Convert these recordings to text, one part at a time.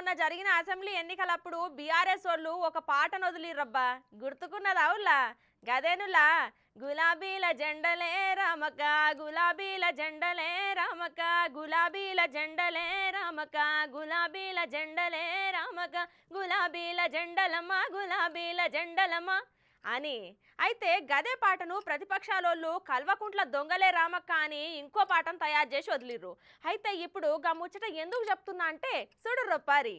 మొన్న జరిగిన అసెంబ్లీ ఎన్నికలప్పుడు బీఆర్ఎస్ వాళ్ళు ఒక పాటను వదిలిరబ్బా, గుర్తుకున్నదా అవులా? గదేనులా, గులాబీల జెండలే రామక, గులాబీల జెండలే రామక, గులాబీల జెండలే రామక, గులాబీల జెండలే రామక, గులాబీల జెండలమ్మ, గులాబీల జెండలమ్మ అని. అయితే గదే పాటను ప్రతిపక్షాలోళ్ళు కల్వకుంట్ల దొంగలే రామక్క అని ఇంకో పాటను తయారు చేసి వదిలిర్రు. అయితే ఇప్పుడు గా ముచ్చట ఎందుకు చెప్తున్నా అంటే చూడు రొప్పారి.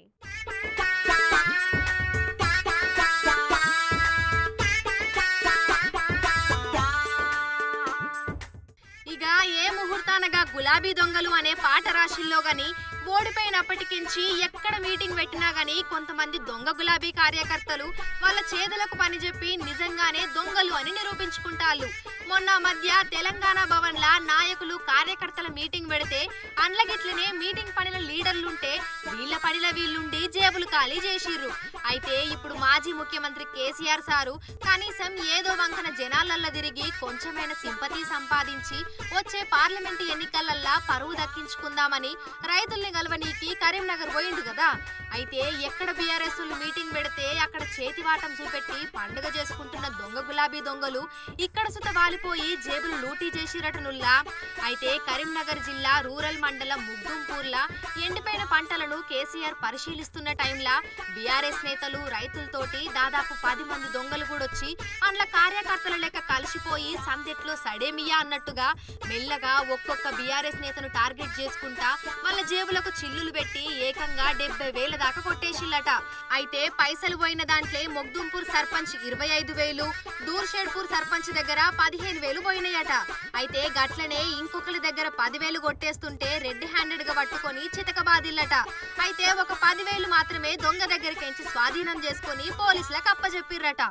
ఇక ఏ ముహూర్తానగా గులాబీ దొంగలు అనే పాట రాశిల్లో గాని ఓడిపోయినప్పటికించి ఎక్కడ మీటింగ్ పెట్టినా గానీ కొంతమంది దొంగ గులాబీ కార్యకర్తలు వాళ్ళ చేతులకు పని చెప్పి నిజంగానే దొంగలు అని నిరూపించుకుంటారు. మొన్న మధ్య తెలంగాణ భవన్ల నాయకులు కార్యకర్తల మీటింగ్ పెడితే అండ్లగిట్లనే మీటింగ్ పనిల లీడర్లుంటే వీళ్ళ పనిల వీళ్ళుండి జేబులు ఖాళీ చేసిర్రు. అయితే ఇప్పుడు మాజీ ముఖ్యమంత్రి కేసీఆర్ సారు కనీసం ఏదో వంకన జనాలల్లో తిరిగి కొంచెమైన సింపతి సంపాదించి వచ్చే పార్లమెంటు ఎన్నికలల్లా పరువు దక్కించుకుందామని రైతుల్ని గెలవనీకి కరీంనగర్ పోయిండు కదా. అయితే ఎక్కడ బీఆర్ఎస్ మీటింగ్ పెడితే అక్కడ చేతివాటం చూపెట్టి పండుగ చేసుకుంటున్న దొంగ గులాబీ దొంగలు ఇక్కడ సుత వాలిపోయి జేబులు లూటీ చేసిరటనుల్లా. అయితే కరీంనగర్ జిల్లా రూరల్ మండలం ముగ్గుంపూర్లా ఎండిపోయిన పంటలను కేసీఆర్ పరిశీలిస్తున్న టైంలా బీఆర్ఎస్ నేతలు రైతులతోటి దాదాపు 10 మంది దొంగలు కూడా వచ్చి అందులో కార్యకర్తల లెక్క కలిసిపోయి సందెట్లో సడేమియా అన్నట్టుగా మెల్లగా ఒక్కొక్క బీఆర్ఎస్ నేతను టార్గెట్ చేసుకుంటా వాళ్ళ జేబులకు చిల్లులు పెట్టి ఏకంగా 70,000 దాకా కొట్టేసిల్లట. అయితే పైసలు పోయిన దాంట్లో మొగ్దుంపూర్ సర్పంచ్ 25,000, దూర్షేడ్పూర్ సర్పంచ్ దగ్గర 15,000 పోయినాయట. అయితే గట్లనే ఇంకొకరి దగ్గర 10,000 కొట్టేస్తుంటే రెడ్ హ్యాండెడ్ గా పట్టుకొని చితకబాదిల్లట. అయితే ఒక 10,000 మాత్రమే దొంగ దగ్గరికి స్వాధీనం చేసుకుని పోలీసులకు అప్పచెప్పిర్రట.